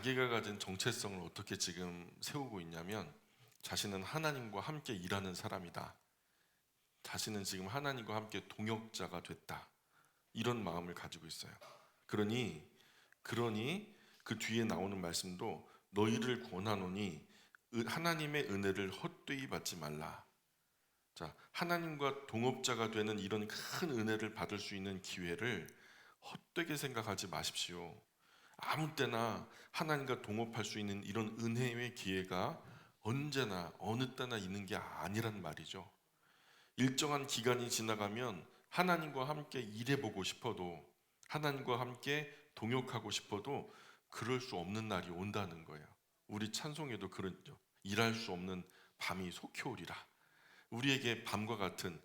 자기가 가진 정체성을 어떻게 지금 세우고 있냐면, 자신은 하나님과 함께 일하는 사람이다. 자신은 지금 하나님과 함께 동역자가 됐다. 이런 마음을 가지고 있어요. 그러니 그 뒤에 나오는 말씀도 너희를 권하노니 하나님의 은혜를 헛되이 받지 말라. 자, 하나님과 동업자가 되는 이런 큰 은혜를 받을 수 있는 기회를 헛되게 생각하지 마십시오. 아무 때나 하나님과 동업할 수 있는 이런 은혜의 기회가 언제나 어느 때나 있는 게 아니란 말이죠. 일정한 기간이 지나가면 하나님과 함께 일해보고 싶어도, 하나님과 함께 동역하고 싶어도 그럴 수 없는 날이 온다는 거예요. 우리 찬송에도 그러죠. 일할 수 없는 밤이 속히 오리라. 우리에게 밤과 같은,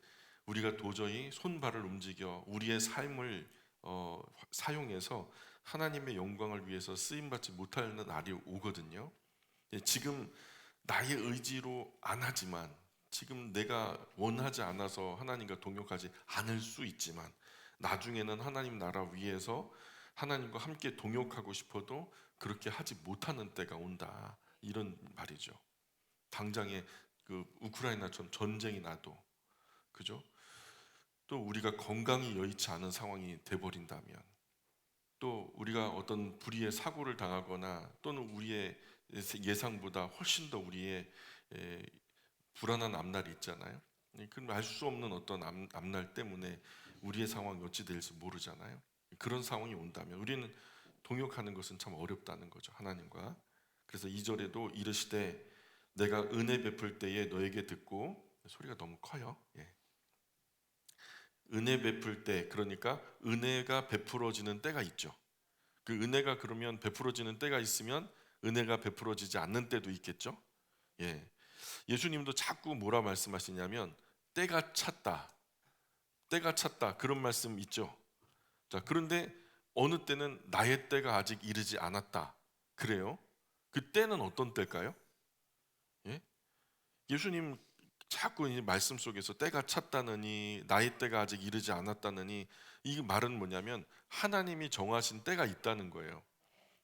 우리가 도저히 손발을 움직여 우리의 삶을 사용해서 하나님의 영광을 위해서 쓰임받지 못하는 날이 오거든요. 지금 나의 의지로 안 하지만, 지금 내가 원하지 않아서 하나님과 동역하지 않을 수 있지만, 나중에는 하나님 나라 위에서 하나님과 함께 동역하고 싶어도 그렇게 하지 못하는 때가 온다, 이런 말이죠. 당장에 그 우크라이나처럼 전쟁이 나도, 그죠? 또 우리가 건강이 여의치 않은 상황이 돼버린다면, 또 우리가 어떤 불의의 사고를 당하거나 또는 우리의 예상보다 훨씬 더 우리의 불안한 앞날이 있잖아요. 그럼 알 수 없는 어떤 앞날 때문에 우리의 상황이 어찌 될지 모르잖아요. 그런 상황이 온다면 우리는 동역하는 것은 참 어렵다는 거죠, 하나님과. 그래서 2절에도 이르시되 내가 은혜 베풀 때에 너에게 듣고, 소리가 너무 커요. 은혜 베풀 때, 그러니까 은혜가 베풀어지는 때가 있죠. 그 은혜가 그러면 베풀어지는 때가 있으면 은혜가 베풀어지지 않는 때도 있겠죠. 예수님도 자꾸 뭐라 말씀하시냐면 때가 찼다, 때가 찼다, 그런 말씀 있죠. 자, 그런데 어느 때는 나의 때가 아직 이르지 않았다, 그래요. 그 때는 어떤 때일까요? 예? 예수님 자꾸 이 말씀 속에서 때가 찼다느니 나의 때가 아직 이르지 않았다느니, 이 말은 뭐냐면 하나님이 정하신 때가 있다는 거예요.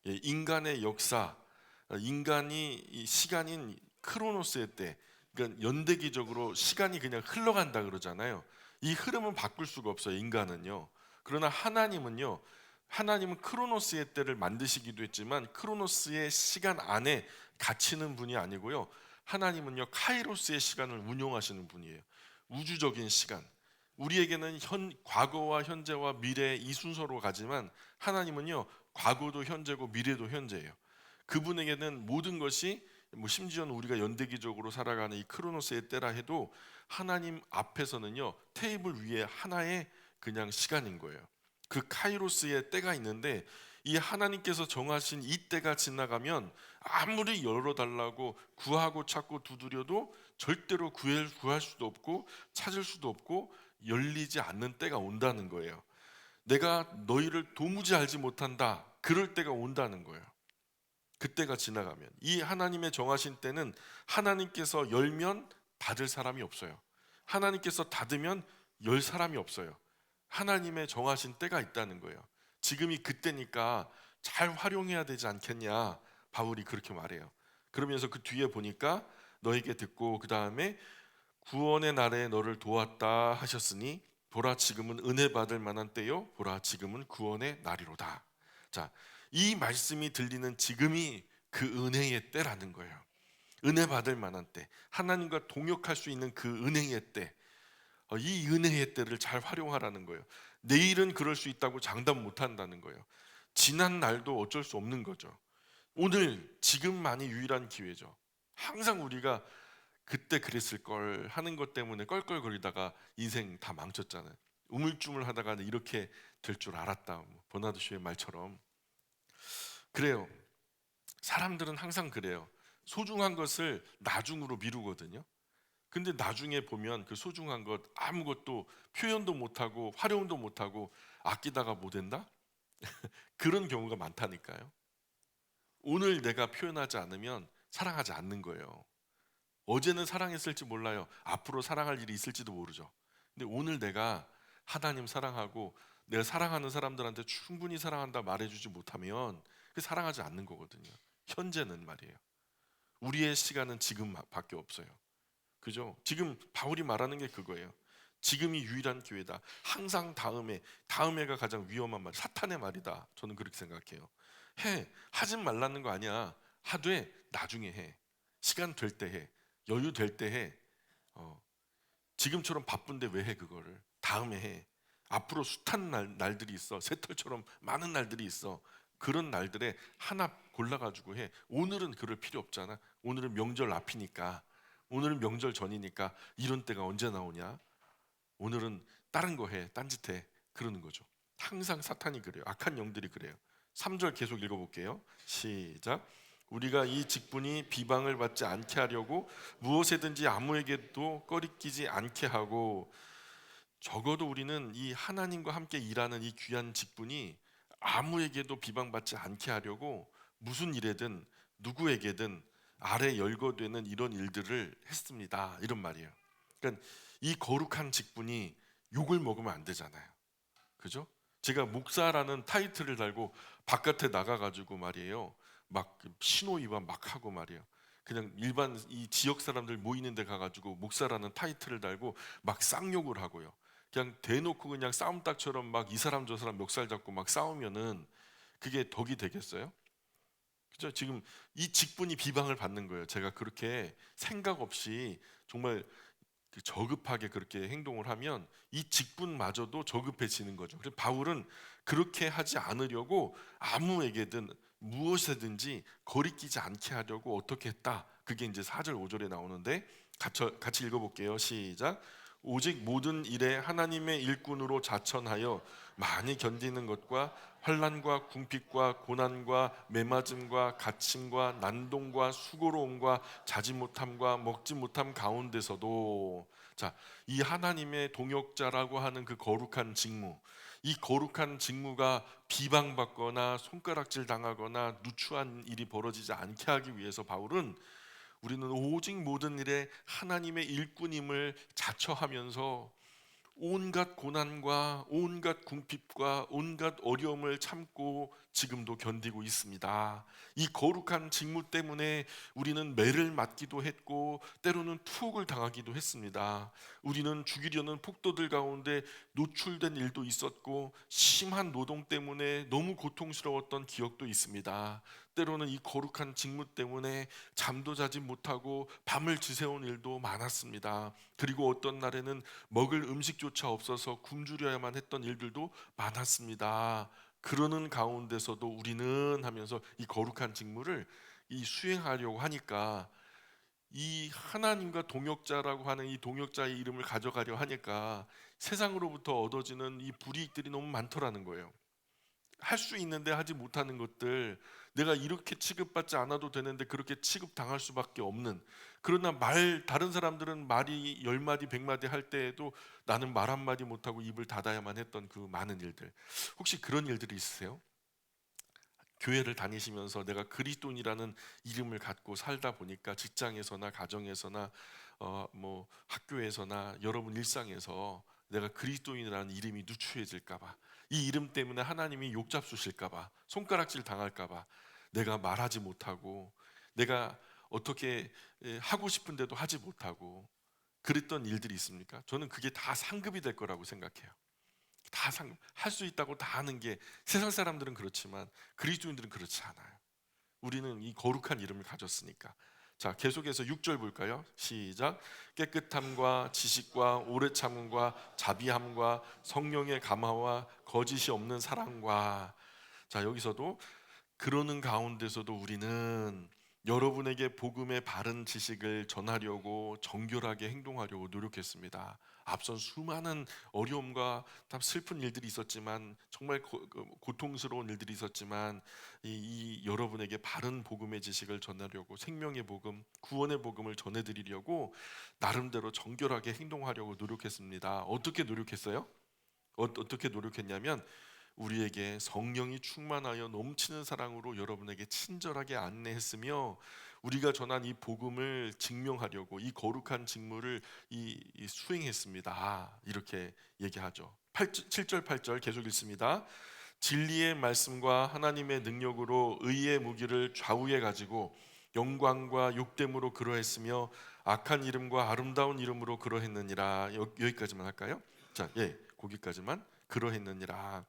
인간의 역사, 인간이 이 시간인 크로노스의 때, 그러니까 연대기적으로 시간이 그냥 흘러간다 그러잖아요. 이 흐름은 바꿀 수가 없어요, 인간은요. 그러나 하나님은 크로노스의 때를 만드시기도 했지만 크로노스의 시간 안에 갇히는 분이 아니고요. 하나님은요, 카이로스의 시간을 운용하시는 분이에요. 우주적인 시간. 우리에게는 과거와 현재와 미래 이 순서로 가지만 하나님은요, 과거도 현재고 미래도 현재예요. 그분에게는 모든 것이, 심지어는 우리가 연대기적으로 살아가는 이 크로노스의 때라 해도 하나님 앞에서는요, 테이블 위에 하나의 그냥 시간인 거예요. 그 카이로스의 때가 있는데, 이 하나님께서 정하신 이 때가 지나가면 아무리 열어달라고 구하고 찾고 두드려도 절대로 구할 수도 없고 찾을 수도 없고 열리지 않는 때가 온다는 거예요. 내가 너희를 도무지 알지 못한다, 그럴 때가 온다는 거예요. 그때가 지나가면, 이 하나님의 정하신 때는 하나님께서 열면 받을 사람이 없어요. 하나님께서 닫으면 열 사람이 없어요. 하나님의 정하신 때가 있다는 거예요. 지금이 그때니까 잘 활용해야 되지 않겠냐, 바울이 그렇게 말해요. 그러면서 그 뒤에 보니까 너에게 듣고, 그 다음에 구원의 날에 너를 도왔다 하셨으니 보라 지금은 은혜 받을 만한 때요, 보라 지금은 구원의 날이로다. 자, 이 말씀이 들리는 지금이 그 은혜의 때라는 거예요. 은혜 받을 만한 때, 하나님과 동역할 수 있는 그 은혜의 때, 이 은혜의 때를 잘 활용하라는 거예요. 내일은 그럴 수 있다고 장담 못 한다는 거예요. 지난 날도 어쩔 수 없는 거죠. 오늘 지금만이 유일한 기회죠. 항상 우리가 그때 그랬을 걸 하는 것 때문에 껄껄거리다가 인생 다 망쳤잖아요. 우물쭈물 하다가는 이렇게 될 줄 알았다, 버나드 쇼의 말처럼. 그래요. 사람들은 항상 그래요. 소중한 것을 나중으로 미루거든요. 근데 나중에 보면 그 소중한 것 아무것도 표현도 못하고 활용도 못하고 아끼다가 못 된다? 그런 경우가 많다니까요. 오늘 내가 표현하지 않으면 사랑하지 않는 거예요. 어제는 사랑했을지 몰라요. 앞으로 사랑할 일이 있을지도 모르죠. 근데 오늘 내가 하나님 사랑하고 내가 사랑하는 사람들한테 충분히 사랑한다 말해주지 못하면 그 사랑하지 않는 거거든요. 현재는 말이에요. 우리의 시간은 지금밖에 없어요. 그죠? 지금 바울이 말하는 게 그거예요. 지금이 유일한 기회다. 항상 다음에가 가장 위험한 말, 사탄의 말이다. 저는 그렇게 생각해요. 하진 말라는 거 아니야. 하되 나중에 해. 시간 될 때 해. 여유 될 때 해. 어, 지금처럼 바쁜데 왜 해 그거를? 다음에 해. 앞으로 숱한 날들이 있어. 새털처럼 많은 날들이 있어. 그런 날들에 하나 골라가지고 해. 오늘은 그럴 필요 없잖아. 오늘은 명절 앞이니까. 오늘은 명절 전이니까 이런 때가 언제 나오냐? 오늘은 다른 거 해. 딴짓해. 그러는 거죠. 항상 사탄이 그래요. 악한 영들이 그래요. 3절 계속 읽어볼게요. 시작. 우리가 이 직분이 비방을 받지 않게 하려고 무엇에든지 아무에게도 꺼리끼지 않게 하고, 적어도 우리는 이 하나님과 함께 일하는 이 귀한 직분이 아무에게도 비방받지 않게 하려고 무슨 일에든 누구에게든 아래 열거되는 이런 일들을 했습니다. 이런 말이에요. 그러니까 이 거룩한 직분이 욕을 먹으면 안 되잖아요. 그죠? 제가 목사라는 타이틀을 달고 바깥에 나가가지고 말이에요. 막 신호 위반 막 하고 말이에요. 그냥 일반 이 지역 사람들 모이는 데 가가지고 목사라는 타이틀을 달고 막 쌍욕을 하고요. 그냥 대놓고 그냥 싸움닭처럼 막 이 사람 저 사람 멱살 잡고 막 싸우면은 그게 덕이 되겠어요? 그죠? 지금 이 직분이 비방을 받는 거예요. 제가 그렇게 생각 없이 정말 저급하게 그렇게 행동을 하면 이 직분마저도 저급해지는 거죠. 그래서 바울은 그렇게 하지 않으려고 아무에게든 무엇이든지 거리끼지 않게 하려고 어떻게 했다. 그게 이제 4절 5절에 나오는데 같이 읽어볼게요. 시작. 오직 모든 일에 하나님의 일꾼으로 자천하여 많이 견디는 것과 환난과 궁핍과 고난과 매맞음과 갇힘과 난동과 수고로움과 자지 못함과 먹지 못함 가운데서도, 자, 이 하나님의 동역자라고 하는 그 거룩한 직무, 이 거룩한 직무가 비방받거나 손가락질 당하거나 누추한 일이 벌어지지 않게 하기 위해서 바울은 우리는 오직 모든 일에 하나님의 일꾼임을 자처하면서 온갖 고난과 온갖 궁핍과 온갖 어려움을 참고 지금도 견디고 있습니다. 이 거룩한 직무 때문에 우리는 매를 맞기도 했고 때로는 투옥을 당하기도 했습니다. 우리는 죽이려는 폭도들 가운데 노출된 일도 있었고 심한 노동 때문에 너무 고통스러웠던 기억도 있습니다. 때로는 이 거룩한 직무 때문에 잠도 자지 못하고 밤을 지새운 일도 많았습니다. 그리고 어떤 날에는 먹을 음식조차 없어서 굶주려야만 했던 일들도 많았습니다. 그러는 가운데서도 우리는 하면서 이 거룩한 직무를 이 수행하려고 하니까, 이 하나님과 동역자라고 하는 이 동역자의 이름을 가져가려 하니까 세상으로부터 얻어지는 이 불이익들이 너무 많더라는 거예요. 할 수 있는데 하지 못하는 것들, 내가 이렇게 취급받지 않아도 되는데 그렇게 취급당할 수밖에 없는, 그러나 다른 사람들은 말이 10마디 100마디 할 때에도 나는 말 한마디 못하고 입을 닫아야만 했던 그 많은 일들, 혹시 그런 일들이 있으세요? 교회를 다니시면서 내가 그리스도인이라는 이름을 갖고 살다 보니까 직장에서나 가정에서나 뭐 학교에서나 여러분 일상에서 내가 그리스도인이라는 이름이 누추해질까봐, 이 이름 때문에 하나님이 욕 잡수실까봐, 손가락질 당할까봐 내가 말하지 못하고, 내가 어떻게 하고 싶은데도 하지 못하고 그랬던 일들이 있습니까? 저는 그게 다 상급이 될 거라고 생각해요. 다 할 수 있다고 다 하는 게, 세상 사람들은 그렇지만 그리스도인들은 그렇지 않아요. 우리는 이 거룩한 이름을 가졌으니까. 자, 계속해서 6절 볼까요? 시작. 깨끗함과 지식과 오래 참음과 자비함과 성령의 감화와 거짓이 없는 사랑과. 자, 여기서도 그러는 가운데서도 우리는 여러분에게 복음의 바른 지식을 전하려고 정결하게 행동하려고 노력했습니다. 앞선 수많은 어려움과 슬픈 일들이 있었지만, 정말 고통스러운 일들이 있었지만 이 여러분에게 바른 복음의 지식을 전하려고, 생명의 복음, 구원의 복음을 전해드리려고 나름대로 정결하게 행동하려고 노력했습니다. 어떻게 노력했어요? 어떻게 노력했냐면, 우리에게 성령이 충만하여 넘치는 사랑으로 여러분에게 친절하게 안내했으며, 우리가 전한 이 복음을 증명하려고 이 거룩한 직무를 수행했습니다. 이렇게 얘기하죠. 7절 8절 계속 읽습니다. 진리의 말씀과 하나님의 능력으로 의의 무기를 좌우해 가지고 영광과 욕됨으로 그러했으며 악한 이름과 아름다운 이름으로 그러했느니라. 여기까지만 할까요? 자, 예, 거기까지만. 그러했느니라.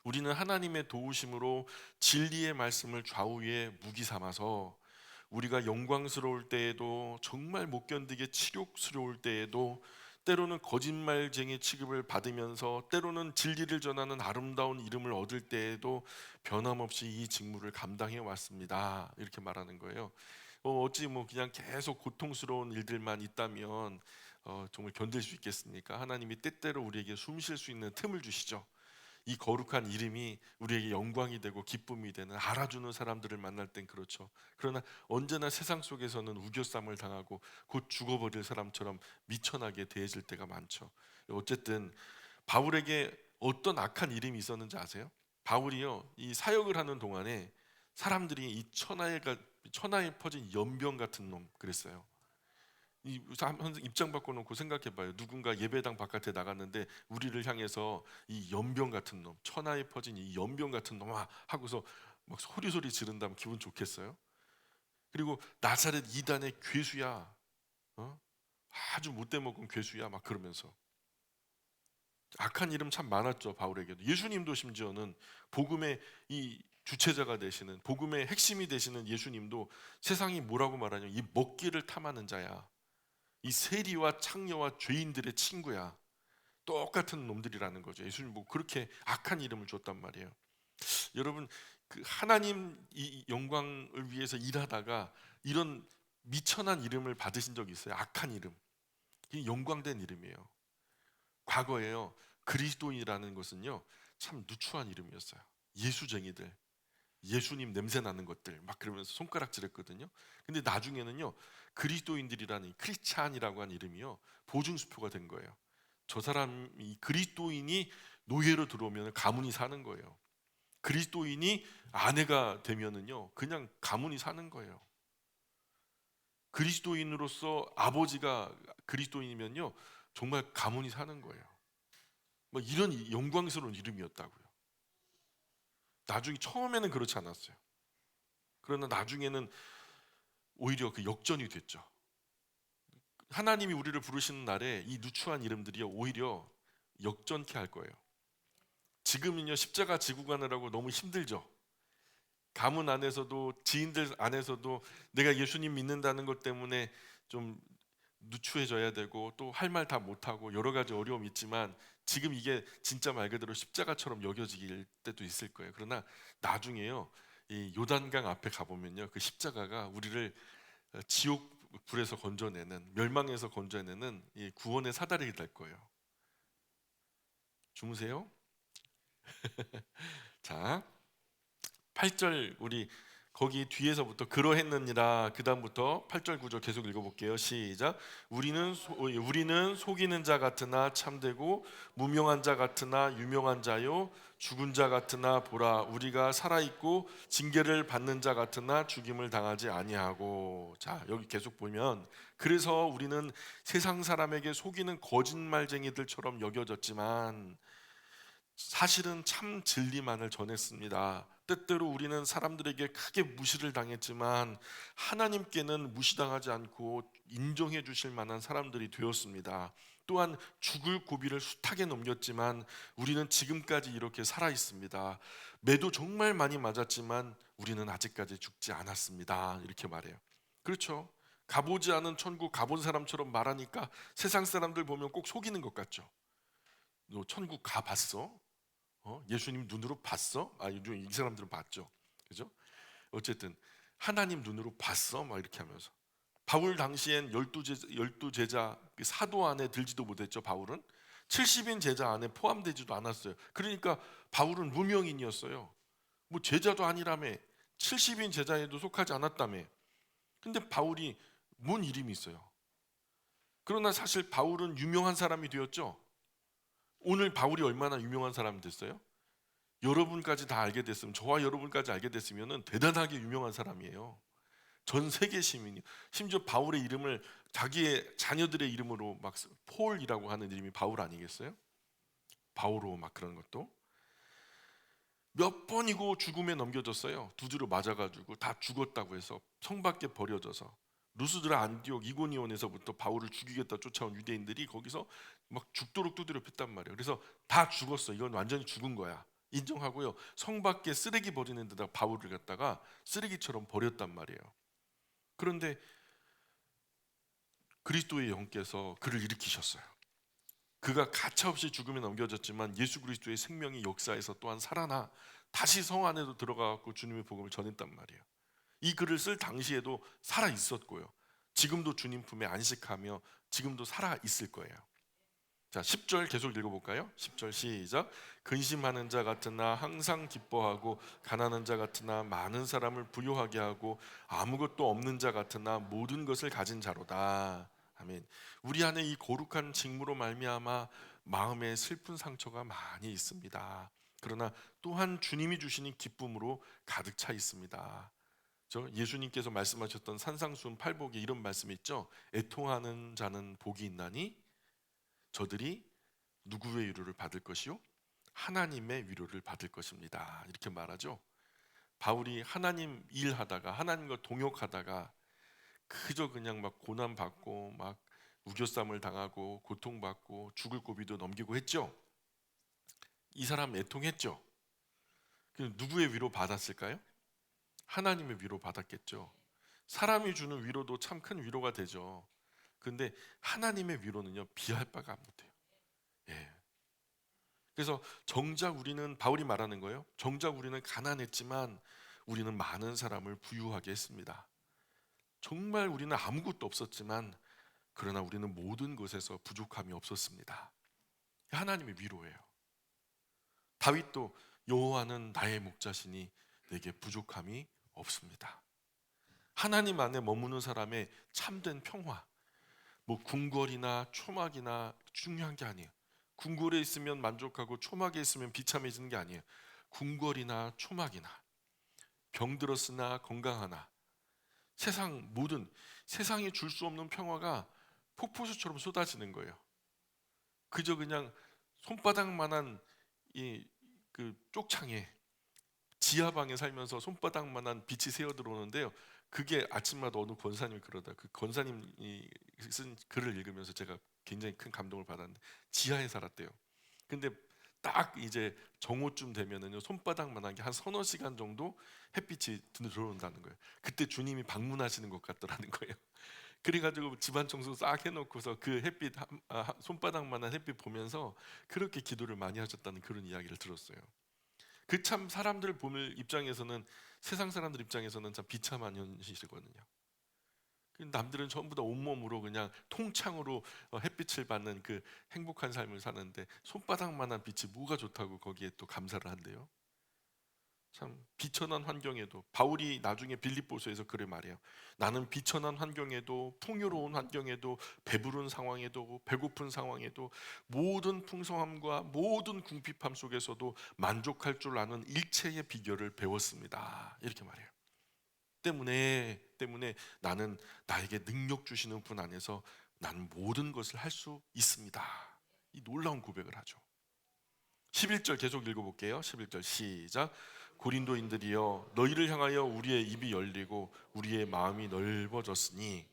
우리는 하나님의 도우심으로 진리의 말씀을 좌우에 무기 삼아서 우리가 영광스러울 때에도, 정말 못 견디게 치욕스러울 때에도, 때로는 거짓말쟁이 취급을 받으면서 때로는 진리를 전하는 아름다운 이름을 얻을 때에도 변함없이 이 직무를 감당해 왔습니다. 이렇게 말하는 거예요. 어찌 뭐 그냥 계속 고통스러운 일들만 있다면 정말 견딜 수 있겠습니까? 하나님이 때때로 우리에게 숨 쉴 수 있는 틈을 주시죠. 이 거룩한 이름이 우리에게 영광이 되고 기쁨이 되는, 알아주는 사람들을 만날 땐 그렇죠. 그러나 언제나 세상 속에서는 우겨쌈을 당하고 곧 죽어버릴 사람처럼 미천하게 대해질 때가 많죠. 어쨌든 바울에게 어떤 악한 이름이 있었는지 아세요? 바울이요, 이 사역을 하는 동안에 사람들이 이 천하에 퍼진 연병 같은 놈 그랬어요. 이 입장 바꿔놓고 생각해봐요. 누군가 예배당 바깥에 나갔는데 우리를 향해서 이 연병 같은 놈, 천하에 퍼진 이 연병 같은 놈 하고서 막 소리 지른다면 기분 좋겠어요? 그리고 나사렛 이단의 괴수야, 어? 아주 못돼 먹은 괴수야, 막 그러면서 악한 이름 참 많았죠. 바울에게도. 예수님도 심지어는 복음의 이 주체자가 되시는, 복음의 핵심이 되시는 예수님도 세상이 뭐라고 말하냐, 이 먹기를 탐하는 자야, 이 세리와 창녀와 죄인들의 친구야, 똑같은 놈들이라는 거죠. 예수님 뭐 그렇게 악한 이름을 줬단 말이에요. 여러분, 그 하나님 이 영광을 위해서 일하다가 이런 미천한 이름을 받으신 적이 있어요? 악한 이름. 이 영광된 이름이에요. 과거에요, 그리스도인이라는 것은요 참 누추한 이름이었어요. 예수쟁이들, 예수님 냄새 나는 것들 막 그러면서 손가락질했거든요. 근데 나중에는요, 그리스도인들이라는, 크리스찬이라고 하는 이름이요 보증수표가 된 거예요. 저 사람이, 그리스도인이 노예로 들어오면 가문이 사는 거예요. 그리스도인이 아내가 되면은요 그냥 가문이 사는 거예요. 그리스도인으로서 아버지가 그리스도인이면요 정말 가문이 사는 거예요. 뭐 이런 영광스러운 이름이었다고요. 나중에, 처음에는 그렇지 않았어요. 그러나 나중에는 오히려 그 역전이 됐죠. 하나님이 우리를 부르시는 날에 이 누추한 이름들이 오히려 역전케 할 거예요. 지금은요 십자가 지고 가느라고 너무 힘들죠. 가문 안에서도, 지인들 안에서도 내가 예수님 믿는다는 것 때문에 좀 누추해져야 되고, 또 할 말 다 못하고 여러 가지 어려움이 있지만, 지금 이게 진짜 말 그대로 십자가처럼 여겨질 때도 있을 거예요. 그러나 나중에요, 이 요단강 앞에 가보면요 그 십자가가 우리를 지옥 불에서 건져내는, 멸망에서 건져내는 이 구원의 사다리 될 거예요. 주무세요? 자, 8절 우리 거기 뒤에서부터 그러했느니라, 그 다음부터 8절 9절 계속 읽어볼게요. 시작. 우리는 속이는 자 같으나 참되고 무명한 자 같으나 유명한 자요, 죽은 자 같으나 보라 우리가 살아있고 징계를 받는 자 같으나 죽임을 당하지 아니하고. 자, 여기 계속 보면, 그래서 우리는 세상 사람에게 속이는 거짓말쟁이들처럼 여겨졌지만 사실은 참 진리만을 전했습니다. 때때로 우리는 사람들에게 크게 무시를 당했지만 하나님께는 무시당하지 않고 인정해 주실 만한 사람들이 되었습니다. 또한 죽을 고비를 숱하게 넘겼지만 우리는 지금까지 이렇게 살아 있습니다. 매도 정말 많이 맞았지만 우리는 아직까지 죽지 않았습니다. 이렇게 말해요. 그렇죠? 가보지 않은 천국 가본 사람처럼 말하니까 세상 사람들 보면 꼭 속이는 것 같죠. 너 천국 가봤어? 예수님 눈으로 봤어? 요즘 이 사람들은 봤죠. 그죠? 어쨌든 하나님 눈으로 봤어? 막 이렇게 하면서. 바울 당시엔 열두 제자 그 사도 안에 들지도 못했죠. 바울은 70인 제자 안에 포함되지도 않았어요. 그러니까 바울은 무명인이었어요. 뭐 제자도 아니라며, 70인 제자에도 속하지 않았다며. 근데 바울이 뭔 이름이 있어요. 그러나 사실 바울은 유명한 사람이 되었죠. 오늘 바울이 얼마나 유명한 사람이 됐어요? 여러분까지 다 알게 됐으면, 저와 여러분까지 알게 됐으면 대단하게 유명한 사람이에요. 전 세계 시민이. 심지어 바울의 이름을 자기의 자녀들의 이름으로 막 폴이라고 하는 이름이 바울 아니겠어요? 바오로 막 그런 것도. 몇 번이고 죽음에 넘겨졌어요. 두드려 맞아가지고 다 죽었다고 해서 성 밖에 버려져서 루스드라, 안디옥, 이고니온에서부터 바울을 죽이겠다 쫓아온 유대인들이 거기서 막 죽도록 두드려 팼단 말이에요. 그래서 다 죽었어. 이건 완전히 죽은 거야. 인정하고요. 성 밖에 쓰레기 버리는 데다 바울을 갖다가 쓰레기처럼 버렸단 말이에요. 그런데 그리스도의 영께서 그를 일으키셨어요. 그가 가차없이 죽음에 넘겨졌지만 예수 그리스도의 생명이 역사에서 또한 살아나 다시 성 안에도 들어가고 주님의 복음을 전했단 말이에요. 이 글을 쓸 당시에도 살아 있었고요. 지금도 주님 품에 안식하며 지금도 살아 있을 거예요. 자, 10절 계속 읽어볼까요? 10절 시작. 근심하는 자 같으나 항상 기뻐하고 가난한 자 같으나 많은 사람을 부유하게 하고 아무것도 없는 자 같으나 모든 것을 가진 자로다. 아멘. 우리 안에 이 거룩한 직무로 말미암아 마음에 슬픈 상처가 많이 있습니다. 그러나 또한 주님이 주시는 기쁨으로 가득 차 있습니다. 예수님께서 말씀하셨던 산상수훈 팔복에 이런 말씀이 있죠. 애통하는 자는 복이 있나니 저들이 누구의 위로를 받을 것이요? 하나님의 위로를 받을 것입니다. 이렇게 말하죠. 바울이 하나님 일하다가 하나님과 동역하다가 그저 그냥 막 고난받고 막 우겨쌈을 당하고 고통받고 죽을 고비도 넘기고 했죠. 이 사람 애통했죠. 누구의 위로 받았을까요? 하나님의 위로 받았겠죠. 사람이 주는 위로도 참 큰 위로가 되죠. 근데 하나님의 위로는요, 비할 바가 못해요. 예. 그래서 정작 우리는, 바울이 말하는 거예요. 정작 우리는 가난했지만 우리는 많은 사람을 부유하게 했습니다. 정말 우리는 아무것도 없었지만 그러나 우리는 모든 것에서 부족함이 없었습니다. 하나님의 위로예요. 다윗도 여호와는 나의 목자시니 내게 부족함이 없습니다. 하나님 안에 머무는 사람의 참된 평화, 뭐 궁궐이나 초막이나 중요한 게 아니에요. 궁궐에 있으면 만족하고 초막에 있으면 비참해지는 게 아니에요. 궁궐이나 초막이나 병들었으나 건강하나 세상이 줄 수 없는 평화가 폭포수처럼 쏟아지는 거예요. 그저 그냥 손바닥만한 그 쪽창에 지하방에 살면서 손바닥만한 빛이 새어 들어오는데요. 그게 아침마다 어느 권사님이 그러다, 그 권사님이 쓴 글을 읽으면서 제가 굉장히 큰 감동을 받았는데, 지하에 살았대요. 근데 딱 이제 정오쯤 되면은요, 손바닥만한 게 한 서너 시간 정도 햇빛이 들어온다는 거예요. 그때 주님이 방문하시는 것 같더라는 거예요. 그래가지고 집안 청소 싹 해놓고서 그 햇빛 손바닥만한 햇빛 보면서 그렇게 기도를 많이 하셨다는 그런 이야기를 들었어요. 그 참 사람들 보는 입장에서는, 세상 사람들 입장에서는 참 비참한 현실이거든요. 남들은 전부 다 온몸으로 그냥 통창으로 햇빛을 받는 그 행복한 삶을 사는데 손바닥만한 빛이 뭐가 좋다고 거기에 또 감사를 한대요. 참 비천한 환경에도, 바울이 나중에 빌립보서에서 그래 말해요. 나는 비천한 환경에도, 풍요로운 환경에도, 배부른 상황에도, 배고픈 상황에도, 모든 풍성함과 모든 궁핍함 속에서도 만족할 줄 아는 일체의 비결을 배웠습니다. 이렇게 말해요. 때문에 나는 나에게 능력 주시는 분 안에서 나는 모든 것을 할 수 있습니다. 이 놀라운 고백을 하죠. 11절 계속 읽어볼게요. 11절 시작. 고린도인들이여, 너희를 향하여 우리의 입이 열리고 우리의 마음이 넓어졌으니.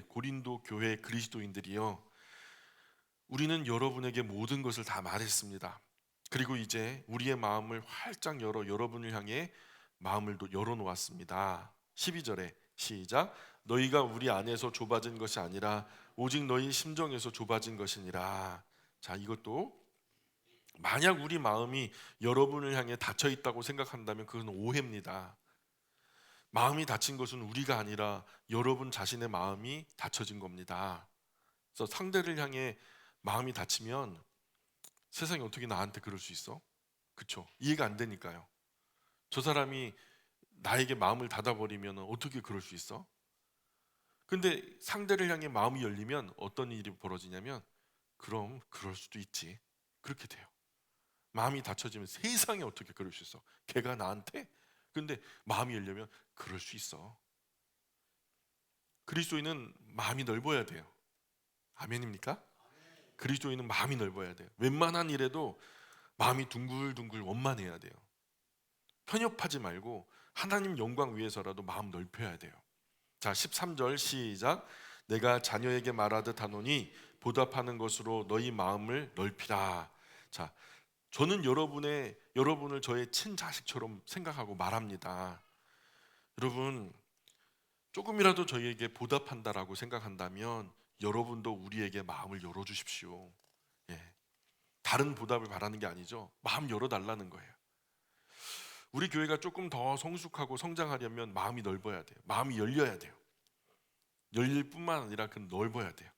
고린도 교회 그리스도인들이여, 우리는 여러분에게 모든 것을 다 말했습니다. 그리고 이제 우리의 마음을 활짝 열어 여러분을 향해 마음을 열어놓았습니다. 12절에 시작. 너희가 우리 안에서 좁아진 것이 아니라 오직 너희 심정에서 좁아진 것이니라. 자, 이것도 만약 우리 마음이 여러분을 향해 닫혀 있다고 생각한다면 그건 오해입니다. 마음이 닫힌 것은 우리가 아니라 여러분 자신의 마음이 닫혀진 겁니다. 그래서 상대를 향해 마음이 닫히면 세상이 어떻게 나한테 그럴 수 있어? 그렇죠? 이해가 안 되니까요. 저 사람이 나에게 마음을 닫아버리면 어떻게 그럴 수 있어? 근데 상대를 향해 마음이 열리면 어떤 일이 벌어지냐면, 그럼 그럴 수도 있지, 그렇게 돼요. 마음이 닫혀지면 세상에 어떻게 그럴 수 있어? 걔가 나한테? 근데 마음이 열려면 그럴 수 있어. 그리스도인은 마음이 넓어야 돼요. 아멘입니까? 그리스도인은 마음이 넓어야 돼요. 웬만한 일에도 마음이 둥글둥글 원만해야 돼요. 편협하지 말고 하나님 영광 위해서라도 마음 넓혀야 돼요. 자, 13절 시작. 내가 자녀에게 말하듯 하노니 보답하는 것으로 너희 마음을 넓히라. 자, 저는 여러분을 저의 친자식처럼 생각하고 말합니다. 여러분, 조금이라도 저희에게 보답한다라고 생각한다면 여러분도 우리에게 마음을 열어주십시오. 예, 다른 보답을 바라는 게 아니죠. 마음 열어달라는 거예요. 우리 교회가 조금 더 성숙하고 성장하려면 마음이 넓어야 돼요. 마음이 열려야 돼요. 열릴 뿐만 아니라 그 넓어야 돼요.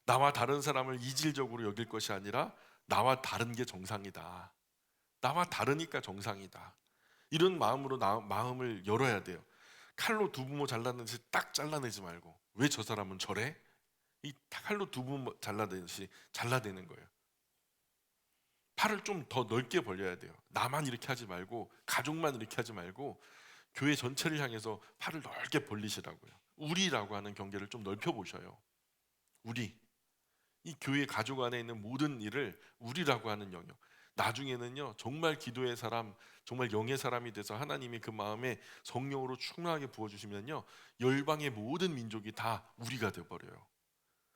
나와 다른 사람을 이질적으로 여길 것이 아니라 나와 다른 게 정상이다. 나와 다르니까 정상이다. 이런 마음으로 마음을 열어야 돼요. 칼로 두 부모 잘라내듯이 딱 잘라내지 말고, 왜 저 사람은 저래? 이 칼로 두 부모 잘라내듯이 잘라내는 거예요. 팔을 좀 더 넓게 벌려야 돼요. 나만 이렇게 하지 말고, 가족만 이렇게 하지 말고 교회 전체를 향해서 팔을 넓게 벌리시라고요. 우리라고 하는 경계를 좀 넓혀 보셔요. 우리, 이 교회 가족 안에 있는 모든 일을 우리라고 하는 영역. 나중에는요, 정말 기도의 사람, 정말 영의 사람이 돼서 하나님이 그 마음에 성령으로 충만하게 부어주시면요, 열방의 모든 민족이 다 우리가 되어버려요.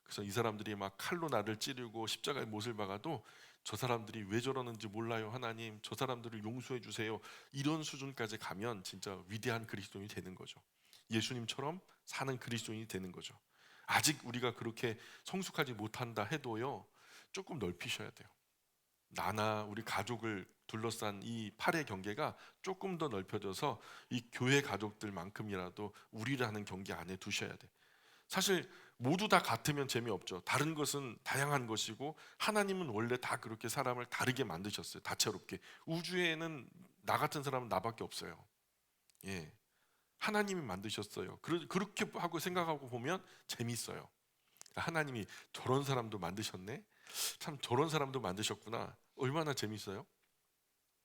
그래서 이 사람들이 막 칼로 나를 찌르고 십자가의 못을 박아도 저 사람들이 왜 저러는지 몰라요, 하나님, 저 사람들을 용서해 주세요, 이런 수준까지 가면 진짜 위대한 그리스도인이 되는 거죠. 예수님처럼 사는 그리스도인이 되는 거죠. 아직 우리가 그렇게 성숙하지 못한다 해도요, 조금 넓히셔야 돼요. 나나 우리 가족을 둘러싼 이 팔의 경계가 조금 더 넓혀져서 이 교회 가족들만큼이라도 우리라는 경계 안에 두셔야 돼. 사실 모두 다 같으면 재미없죠. 다른 것은 다양한 것이고 하나님은 원래 다 그렇게 사람을 다르게 만드셨어요. 다채롭게. 우주에는 나 같은 사람은 나밖에 없어요. 예, 하나님이 만드셨어요. 그렇게 하고 생각하고 보면 재밌어요. 하나님이 저런 사람도 만드셨네. 참 저런 사람도 만드셨구나. 얼마나 재밌어요.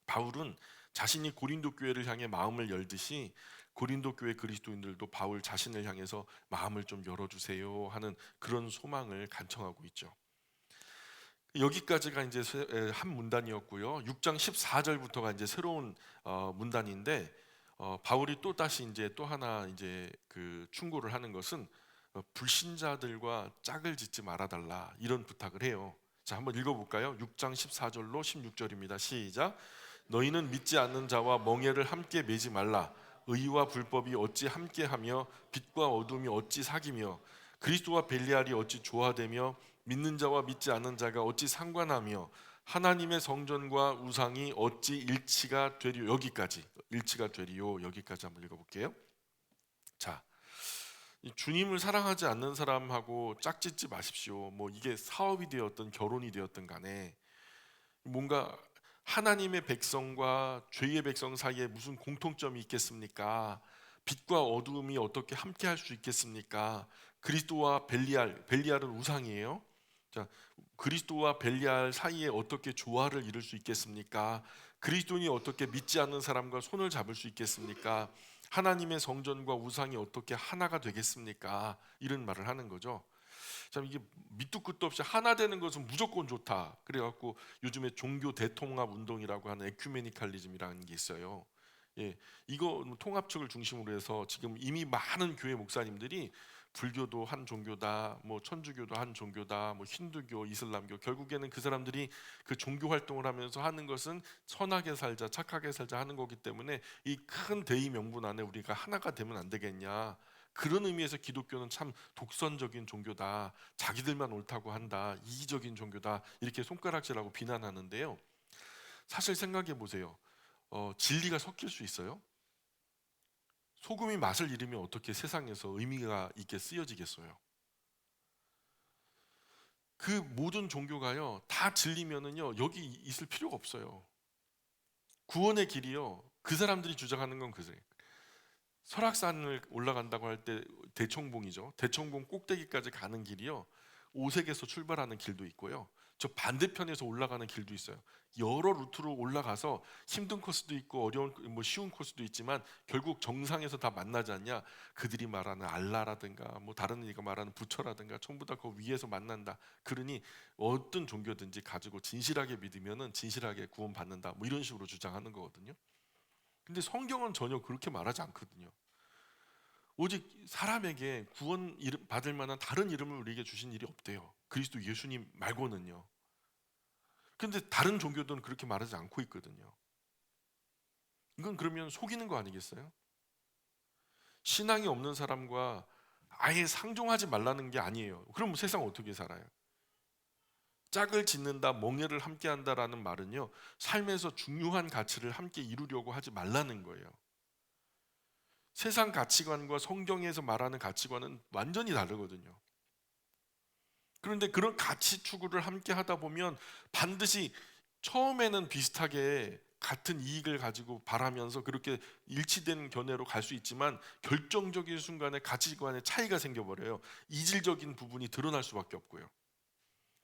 바울은 자신이 고린도 교회를 향해 마음을 열듯이 고린도 교회 그리스도인들도 바울 자신을 향해서 마음을 좀 열어주세요 하는 그런 소망을 간청하고 있죠. 여기까지가 이제 한 문단이었고요. 6장 14절부터가 이제 새로운 문단인데, 바울이 또 다시 이제 또 하나 이제 그 충고를 하는 것은 불신자들과 짝을 짓지 말아달라, 이런 부탁을 해요. 자, 한번 읽어볼까요? 6장 14절로 16절입니다. 시작. 너희는 믿지 않는 자와 멍에를 함께 매지 말라. 의와 불법이 어찌 함께하며 빛과 어둠이 어찌 사귀며 그리스도와 벨리알이 어찌 조화되며 믿는 자와 믿지 않는 자가 어찌 상관하며 하나님의 성전과 우상이 어찌 일치가 되리요. 여기까지 일치가 되리요. 여기까지 한번 읽어볼게요. 자, 이 주님을 사랑하지 않는 사람하고 짝짓지 마십시오. 뭐 이게 사업이 되었든 결혼이 되었든 간에 뭔가 하나님의 백성과 죄의 백성 사이에 무슨 공통점이 있겠습니까? 빛과 어두움이 어떻게 함께 할 수 있겠습니까? 그리스도와 벨리알은 우상이에요. 자, 그리스도와 벨리알 사이에 어떻게 조화를 이룰 수 있겠습니까? 그리스도인이 어떻게 믿지 않는 사람과 손을 잡을 수 있겠습니까? 하나님의 성전과 우상이 어떻게 하나가 되겠습니까? 이런 말을 하는 거죠. 참 이게 밑도 끝도 없이 하나 되는 것은 무조건 좋다. 그래갖고 요즘에 종교 대통합 운동이라고 하는 에큐메니칼리즘이라는 게 있어요. 예, 이거 통합측을 중심으로 해서 지금 이미 많은 교회 목사님들이 불교도 한 종교다, 뭐 천주교도 한 종교다, 뭐 힌두교, 이슬람교, 결국에는 그 사람들이 그 종교 활동을 하면서 하는 것은 선하게 살자, 착하게 살자 하는 거기 때문에 이 큰 대의 명분 안에 우리가 하나가 되면 안 되겠냐. 그런 의미에서 기독교는 참 독선적인 종교다, 자기들만 옳다고 한다, 이기적인 종교다, 이렇게 손가락질하고 비난하는데요. 사실 생각해 보세요. 진리가 섞일 수 있어요? 소금이 맛을 잃으면 어떻게 세상에서 의미가 있게 쓰여지겠어요? 그 모든 종교가요, 다 진리면은요, 여기 있을 필요가 없어요. 구원의 길이요, 그 사람들이 주장하는 건 그래. 설악산을 올라간다고 할 때 대청봉이죠. 대청봉 꼭대기까지 가는 길이요, 오색에서 출발하는 길도 있고요, 저 반대편에서 올라가는 길도 있어요. 여러 루트로 올라가서 힘든 코스도 있고 어려운 뭐 쉬운 코스도 있지만 결국 정상에서 다 만나지 않냐. 그들이 말하는 알라라든가 뭐 다른 이가 말하는 부처라든가 전부 다 그 위에서 만난다. 그러니 어떤 종교든지 가지고 진실하게 믿으면은 진실하게 구원받는다, 뭐 이런 식으로 주장하는 거거든요. 근데 성경은 전혀 그렇게 말하지 않거든요. 오직 사람에게 구원 받을 만한 다른 이름을 우리에게 주신 일이 없대요. 그리스도 예수님 말고는요. 근데 다른 종교들은 그렇게 말하지 않고 있거든요. 이건 그러면 속이는 거 아니겠어요? 신앙이 없는 사람과 아예 상종하지 말라는 게 아니에요. 그럼 세상 어떻게 살아요? 짝을 짓는다, 멍에를 함께 한다라는 말은요, 삶에서 중요한 가치를 함께 이루려고 하지 말라는 거예요. 세상 가치관과 성경에서 말하는 가치관은 완전히 다르거든요. 그런데 그런 가치 추구를 함께 하다 보면 반드시 처음에는 비슷하게 같은 이익을 가지고 바라면서 그렇게 일치된 견해로 갈 수 있지만 결정적인 순간에 가치관의 차이가 생겨버려요. 이질적인 부분이 드러날 수밖에 없고요.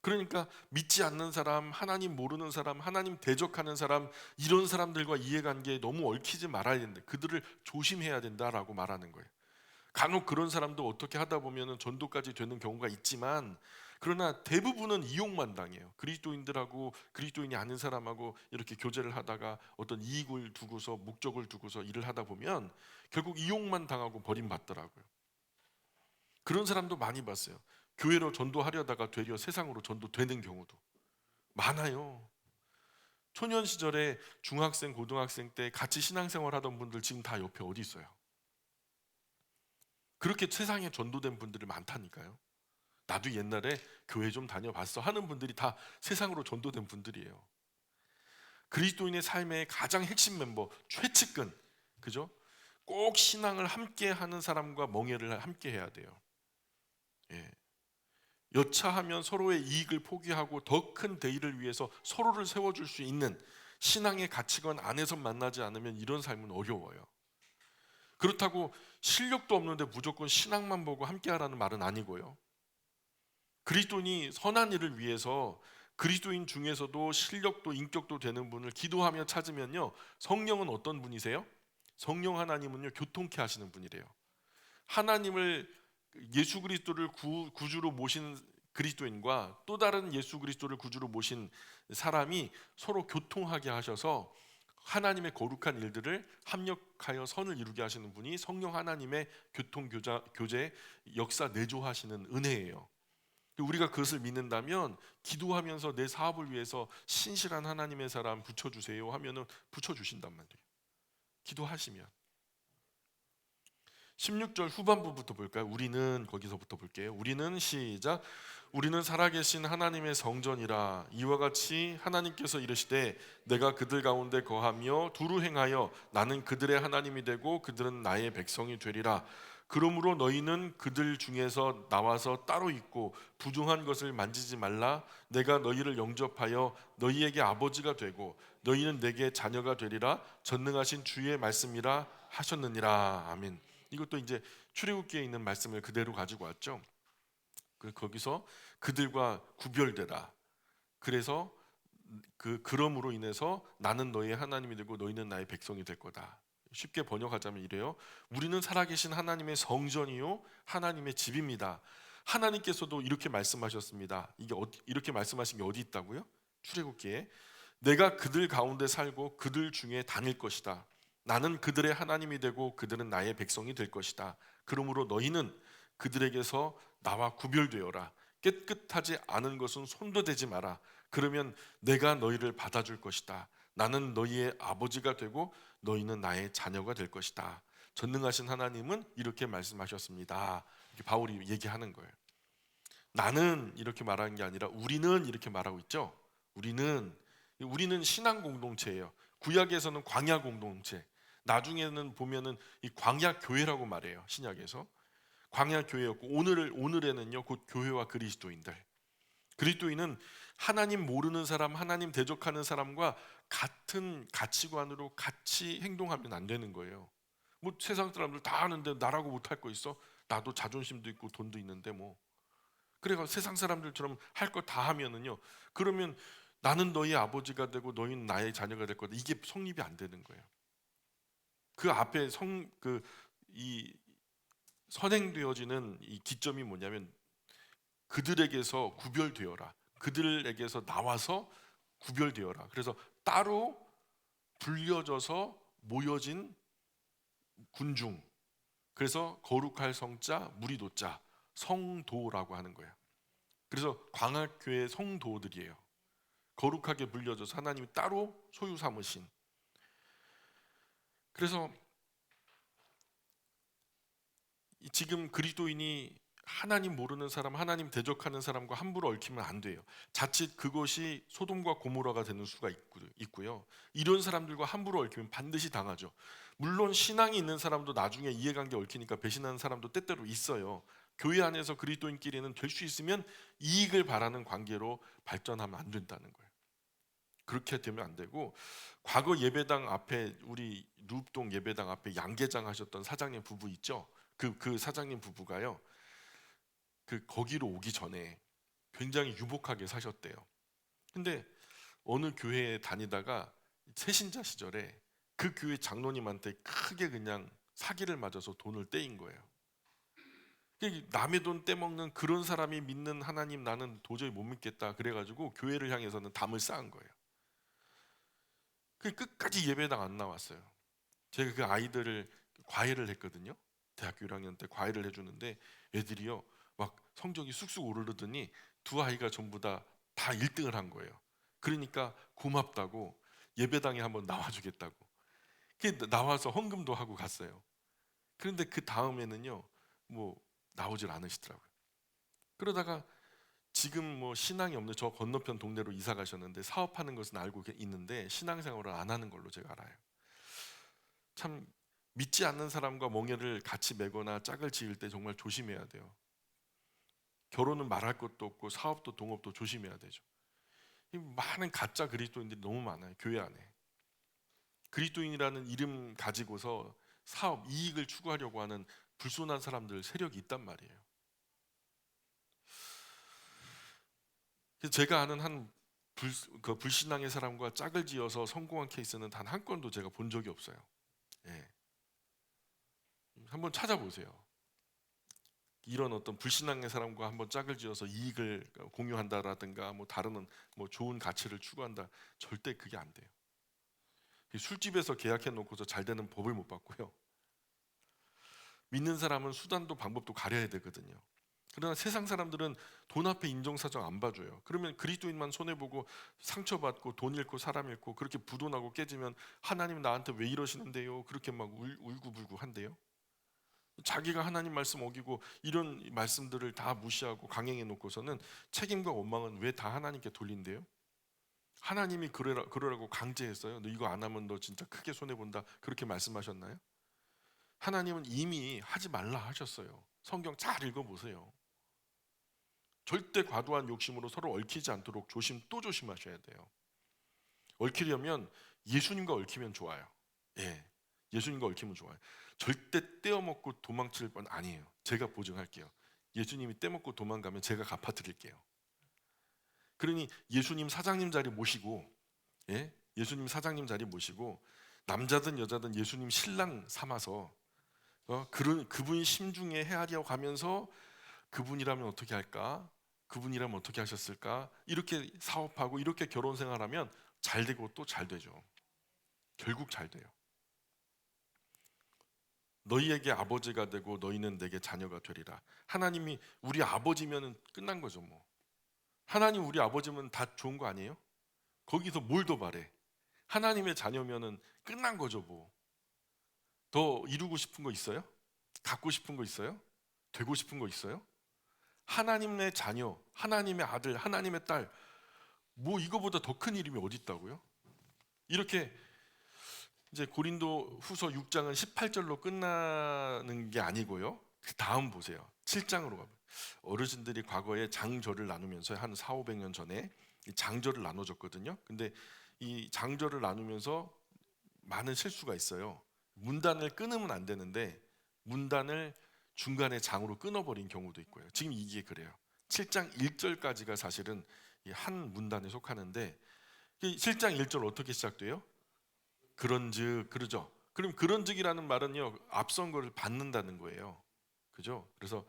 그러니까 믿지 않는 사람, 하나님 모르는 사람, 하나님 대적하는 사람, 이런 사람들과 이해관계에 너무 얽히지 말아야 된다. 그들을 조심해야 된다라고 말하는 거예요. 간혹 그런 사람도 어떻게 하다 보면 전도까지 되는 경우가 있지만, 그러나 대부분은 이용만 당해요. 그리스도인들하고 그리스도인이 아닌 사람하고 이렇게 교제를 하다가 어떤 이익을 두고서, 목적을 두고서 일을 하다 보면 결국 이용만 당하고 버림받더라고요. 그런 사람도 많이 봤어요. 교회로 전도하려다가 되려 세상으로 전도되는 경우도 많아요. 초년 시절에 중학생, 고등학생 때 같이 신앙생활 하던 분들 지금 다 옆에 어디 있어요? 그렇게 세상에 전도된 분들이 많다니까요. 나도 옛날에 교회 좀 다녀봤어 하는 분들이 다 세상으로 전도된 분들이에요. 그리스도인의 삶의 가장 핵심 멤버, 최측근, 그죠? 꼭 신앙을 함께 하는 사람과 멍에를 함께 해야 돼요. 예. 여차하면 서로의 이익을 포기하고 더 큰 대의를 위해서 서로를 세워줄 수 있는 신앙의 가치관 안에서 만나지 않으면 이런 삶은 어려워요. 그렇다고 실력도 없는데 무조건 신앙만 보고 함께 하라는 말은 아니고요. 그리스도인이 선한 일을 위해서 그리스도인 중에서도 실력도 인격도 되는 분을 기도하며 찾으면요, 성령은 어떤 분이세요? 성령 하나님은요, 교통케 하시는 분이래요. 하나님을, 예수 그리스도를 구주로 모신 그리스도인과 또 다른 예수 그리스도를 구주로 모신 사람이 서로 교통하게 하셔서 하나님의 거룩한 일들을 합력하여 선을 이루게 하시는 분이 성령 하나님의 교통 교제 역사 내조하시는 은혜예요. 우리가 그것을 믿는다면 기도하면서 내 사업을 위해서 신실한 하나님의 사람 붙여주세요 하면은 붙여주신단 말이에요. 기도하시면. 16절 후반부부터 볼까요? 우리는, 거기서부터 볼게요. 우리는, 시작. 우리는 살아계신 하나님의 성전이라. 이와 같이 하나님께서 이르시되 내가 그들 가운데 거하며 두루 행하여 나는 그들의 하나님이 되고 그들은 나의 백성이 되리라. 그러므로 너희는 그들 중에서 나와서 따로 있고 부정한 것을 만지지 말라. 내가 너희를 영접하여 너희에게 아버지가 되고 너희는 내게 자녀가 되리라. 전능하신 주의 말씀이라 하셨느니라. 아멘. 이것도 이제 출애굽기에 있는 말씀을 그대로 가지고 왔죠. 거기서 그들과 구별되라. 그래서 그럼으로 인해서 나는 너희의 하나님이 되고 너희는 나의 백성이 될 거다. 쉽게 번역하자면 이래요. 우리는 살아계신 하나님의 성전이요 하나님의 집입니다. 하나님께서도 이렇게 말씀하셨습니다. 이게 이렇게 말씀하신 게 어디 있다고요? 출애굽기에 내가 그들 가운데 살고 그들 중에 다닐 것이다. 나는 그들의 하나님이 되고 그들은 나의 백성이 될 것이다. 그러므로 너희는 그들에게서 나와 구별되어라. 깨끗하지 않은 것은 손도 대지 마라. 그러면 내가 너희를 받아줄 것이다. 나는 너희의 아버지가 되고 너희는 나의 자녀가 될 것이다. 전능하신 하나님은 이렇게 말씀하셨습니다. 이렇게 바울이 얘기하는 거예요. 나는 이렇게 말하는 게 아니라 우리는 이렇게 말하고 있죠. 우리는 신앙 공동체예요. 구약에서는 광야 공동체, 나중에는 보면은 이 광야 교회라고 말해요. 신약에서 광야 교회였고 오늘에는요 곧 교회와 그리스도인들. 그리스도인은 하나님 모르는 사람, 하나님 대적하는 사람과 같은 가치관으로 같이 행동하면 안 되는 거예요. 뭐 세상 사람들 다 하는데 나라고 못할 거 있어? 나도 자존심도 있고 돈도 있는데 뭐. 그래가 세상 사람들처럼 할 거 다 하면은요. 그러면 나는 너희 아버지가 되고 너희는 나의 자녀가 될 거다. 이게 성립이 안 되는 거예요. 그 앞에 이 선행되어지는 이 기점이 뭐냐면 그들에게서 구별되어라. 그들에게서 나와서 구별되어라. 그래서 따로 불려져서 모여진 군중. 그래서 거룩할 성자, 무리도자, 성도라고 하는 거예요. 그래서 광학교회 성도들이에요. 거룩하게 불려져서 하나님이 따로 소유 삼으신. 그래서 지금 그리스도인이 하나님 모르는 사람, 하나님 대적하는 사람과 함부로 얽히면 안 돼요. 자칫 그것이 소돔과 고모라가 되는 수가 있고요. 이런 사람들과 함부로 얽히면 반드시 당하죠. 물론 신앙이 있는 사람도 나중에 이해관계 얽히니까 배신하는 사람도 때때로 있어요. 교회 안에서 그리스도인끼리는 될 수 있으면 이익을 바라는 관계로 발전하면 안 된다는 거예요. 그렇게 되면 안 되고, 과거 예배당 앞에, 우리 누읍동 예배당 앞에 양계장 하셨던 사장님 부부 있죠. 그 사장님 부부가요, 거기로 오기 전에 굉장히 유복하게 사셨대요. 근데 어느 교회에 다니다가 새신자 시절에 그 교회 장로님한테 크게 그냥 사기를 맞아서 돈을 떼인 거예요. 남의 돈 떼먹는 그런 사람이 믿는 하나님 나는 도저히 못 믿겠다. 그래가지고 교회를 향해서는 담을 쌓은 거예요. 끝까지 예배당 안 나왔어요. 제가 그 아이들을 과외를 했거든요. 대학교 1학년 때 과외를 해주는데 애들이요 막 성적이 쑥쑥 오르더니 두 아이가 전부 다 1등을 한 거예요. 그러니까 고맙다고 예배당에 한번 나와주겠다고. 나와서 헌금도 하고 갔어요. 그런데 그 다음에는요 뭐 나오질 않으시더라고요. 그러다가 지금 뭐 신앙이 없는 저 건너편 동네로 이사 가셨는데 사업하는 것은 알고 있는데 신앙생활을 안 하는 걸로 제가 알아요. 참 믿지 않는 사람과 멍에를 같이 매거나 짝을 지을 때 정말 조심해야 돼요. 결혼은 말할 것도 없고 사업도 동업도 조심해야 되죠. 많은 가짜 그리스도인들이 너무 많아요. 교회 안에 그리스도인이라는 이름 가지고서 사업 이익을 추구하려고 하는 불순한 사람들 세력이 있단 말이에요. 그래서 제가 아는 한 불신앙의 사람과 짝을 지어서 성공한 케이스는 단 한 건도 제가 본 적이 없어요. 예. 한번 찾아보세요. 이런 어떤 불신앙의 사람과 한번 짝을 지어서 이익을 공유한다라든가 뭐 다른 뭐 좋은 가치를 추구한다, 절대 그게 안 돼요. 술집에서 계약해 놓고서 잘 되는 법을 못 봤고요. 믿는 사람은 수단도 방법도 가려야 되거든요. 그러나 세상 사람들은 돈 앞에 인정사정 안 봐줘요. 그러면 그리스도인만 손해보고 상처받고 돈 잃고 사람 잃고 그렇게 부도나고 깨지면 하나님 나한테 왜 이러시는데요? 그렇게 막 울고불고 한대요. 자기가 하나님 말씀 어기고 이런 말씀들을 다 무시하고 강행해 놓고서는 책임과 원망은 왜 다 하나님께 돌린대요? 하나님이 그러라고 강제했어요? 너 이거 안 하면 너 진짜 크게 손해본다, 그렇게 말씀하셨나요? 하나님은 이미 하지 말라 하셨어요. 성경 잘 읽어보세요. 절대 과도한 욕심으로 서로 얽히지 않도록 또 조심하셔야 돼요. 얽히려면 예수님과 얽히면 좋아요. 예, 예수님과 얽히면 좋아요. 절대 떼어먹고 도망칠 뻔 아니에요. 제가 보증할게요. 예수님이 떼먹고 도망가면 제가 갚아드릴게요. 그러니 예수님 사장님 자리 모시고, 예? 예수님 사장님 자리 모시고 남자든 여자든 예수님 신랑 삼아서 그분 심중에 헤아려 가면서 그분이라면 어떻게 할까? 그분이라면 어떻게 하셨을까? 이렇게 사업하고 이렇게 결혼 생활하면 잘 되고 또 잘 되죠. 결국 잘 돼요. 너희에게 아버지가 되고 너희는 내게 자녀가 되리라. 하나님이 우리 아버지면 끝난 거죠. 뭐 하나님 우리 아버지면 다 좋은 거 아니에요? 거기서 뭘 더 바래? 하나님의 자녀면은 끝난 거죠. 뭐 더 이루고 싶은 거 있어요? 갖고 싶은 거 있어요? 되고 싶은 거 있어요? 하나님의 자녀, 하나님의 아들, 하나님의 딸, 뭐 이거보다 더 큰 이름이 어디 있다고요? 이렇게 이제 고린도 후서 6장은 18절로 끝나는 게 아니고요. 그 다음 보세요. 7장으로 가면 어르신들이 과거에 장절을 나누면서 한 400~500년 전에 장절을 나눠줬거든요. 근데 이 장절을 나누면서 많은 실수가 있어요. 문단을 끊으면 안 되는데 문단을 중간에 장으로 끊어버린 경우도 있고요. 지금 이게 그래요. 7장 1절까지가 사실은 한 문단에 속하는데 7장 1절 어떻게 시작돼요? 그런즉, 그러죠. 그럼 그런즉이라는 말은요 앞선 거를 받는다는 거예요. 그죠? 그래서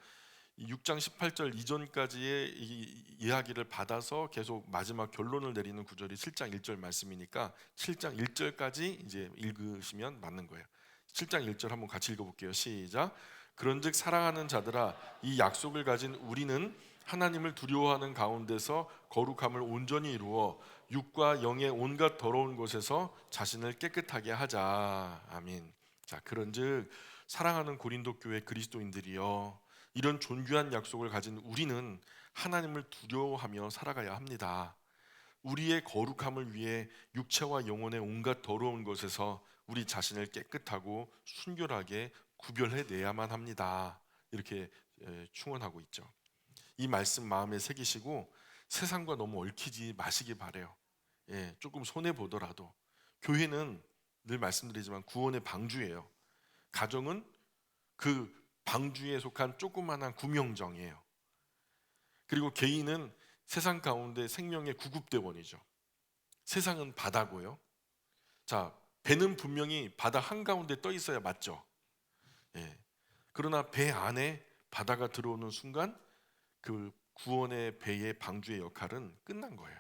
6장 18절 이전까지의 이 이야기를 받아서 계속 마지막 결론을 내리는 구절이 7장 1절 말씀이니까 7장 1절까지 이제 읽으시면 맞는 거예요. 7장 1절 한번 같이 읽어볼게요. 시작. 그런즉 사랑하는 자들아, 이 약속을 가진 우리는 하나님을 두려워하는 가운데서 거룩함을 온전히 이루어 육과 영의 온갖 더러운 곳에서 자신을 깨끗하게 하자. 아멘. 자, 그런즉 사랑하는 고린도 교회 그리스도인들이여, 이런 존귀한 약속을 가진 우리는 하나님을 두려워하며 살아가야 합니다. 우리의 거룩함을 위해 육체와 영혼의 온갖 더러운 것에서 우리 자신을 깨끗하고 순결하게 구별해내야만 합니다. 이렇게 충언하고 있죠. 이 말씀 마음에 새기시고 세상과 너무 얽히지 마시기 바래요. 조금 손해 보더라도 교회는 늘 말씀드리지만 구원의 방주예요. 가정은 그 방주에 속한 조그만한 구명정이에요. 그리고 개인은 세상 가운데 생명의 구급대원이죠. 세상은 바다고요. 자, 배는 분명히 바다 한가운데 떠 있어야 맞죠. 그러나 배 안에 바다가 들어오는 순간 그 구원의 배의 방주의 역할은 끝난 거예요.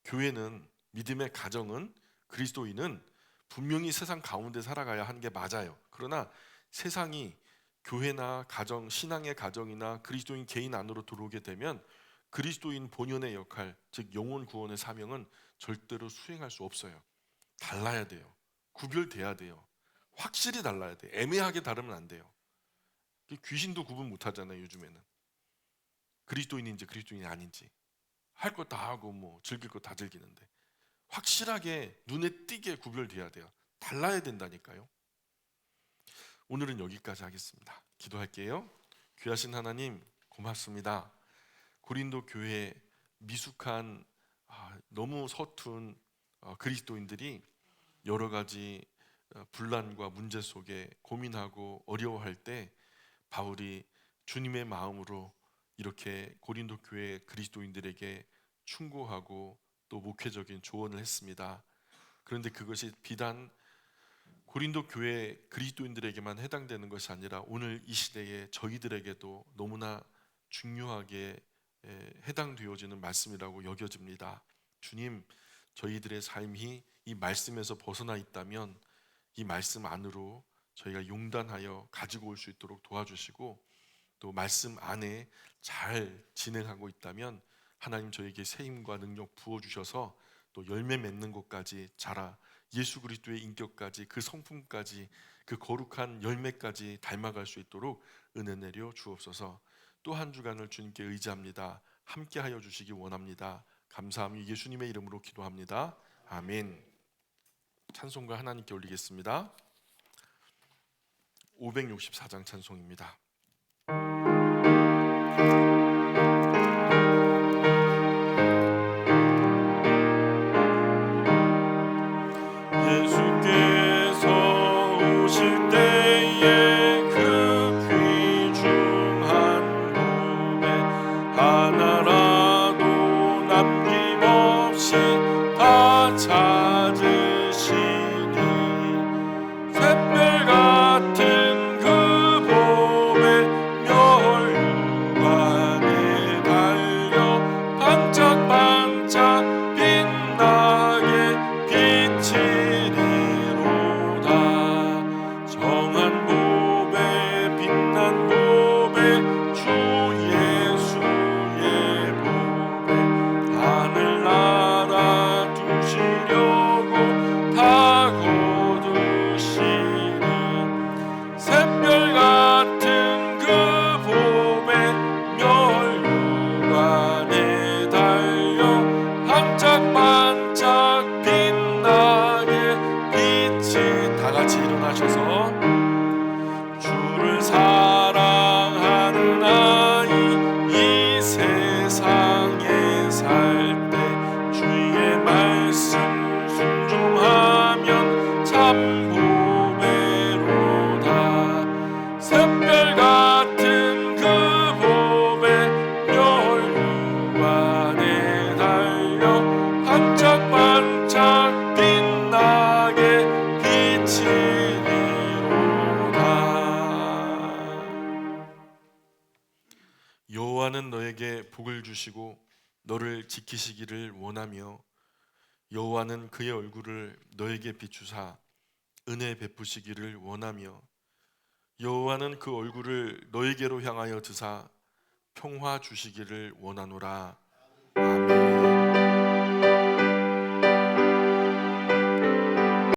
교회는, 믿음의 가정은, 그리스도인은 분명히 세상 가운데 살아가야 하는 게 맞아요. 그러나 세상이 교회나 가정, 신앙의 가정이나 그리스도인 개인 안으로 들어오게 되면 그리스도인 본연의 역할, 즉 영혼 구원의 사명은 절대로 수행할 수 없어요. 달라야 돼요. 구별돼야 돼요. 확실히 달라야 돼요. 애매하게 다르면 안 돼요. 귀신도 구분 못 하잖아요, 요즘에는. 그리스도인인지 그리스도인이 아닌지. 할 거 다 하고 뭐 즐길 거 다 즐기는데 확실하게 눈에 띄게 구별돼야 돼요. 달라야 된다니까요. 오늘은 여기까지 하겠습니다. 기도할게요. 귀하신 하나님, 고맙습니다. 고린도 교회 미숙한 너무 서툰 그리스도인들이 여러 가지 분란과 문제 속에 고민하고 어려워할 때 바울이 주님의 마음으로 이렇게 고린도 교회 그리스도인들에게 충고하고 또 목회적인 조언을 했습니다. 그런데 그것이 비단 고린도 교회 그리스도인들에게만 해당되는 것이 아니라 오늘 이 시대에 저희들에게도 너무나 중요하게 해당되어지는 말씀이라고 여겨집니다. 주님, 저희들의 삶이 이 말씀에서 벗어나 있다면 이 말씀 안으로 저희가 용단하여 가지고 올 수 있도록 도와주시고, 또 말씀 안에 잘 진행하고 있다면 하나님 저에게 새 힘과 능력 부어주셔서 또 열매 맺는 것까지 자라 예수 그리스도의 인격까지, 그 성품까지, 그 거룩한 열매까지 닮아갈 수 있도록 은혜 내려 주옵소서. 또 한 주간을 주님께 의지합니다. 함께하여 주시기 원합니다. 감사함이 예수님의 이름으로 기도합니다. 아멘. 찬송가 하나님께 올리겠습니다. 564장 찬송입니다. 여호와는 너에게 복을 주시고 너를 지키시기를 원하며 여호와는 그의 얼굴을 너에게 비추사 은혜 베푸시기를 원하며 여호와는 그 얼굴을 너에게로 향하여 드사 평화 주시기를 원하노라. 아멘.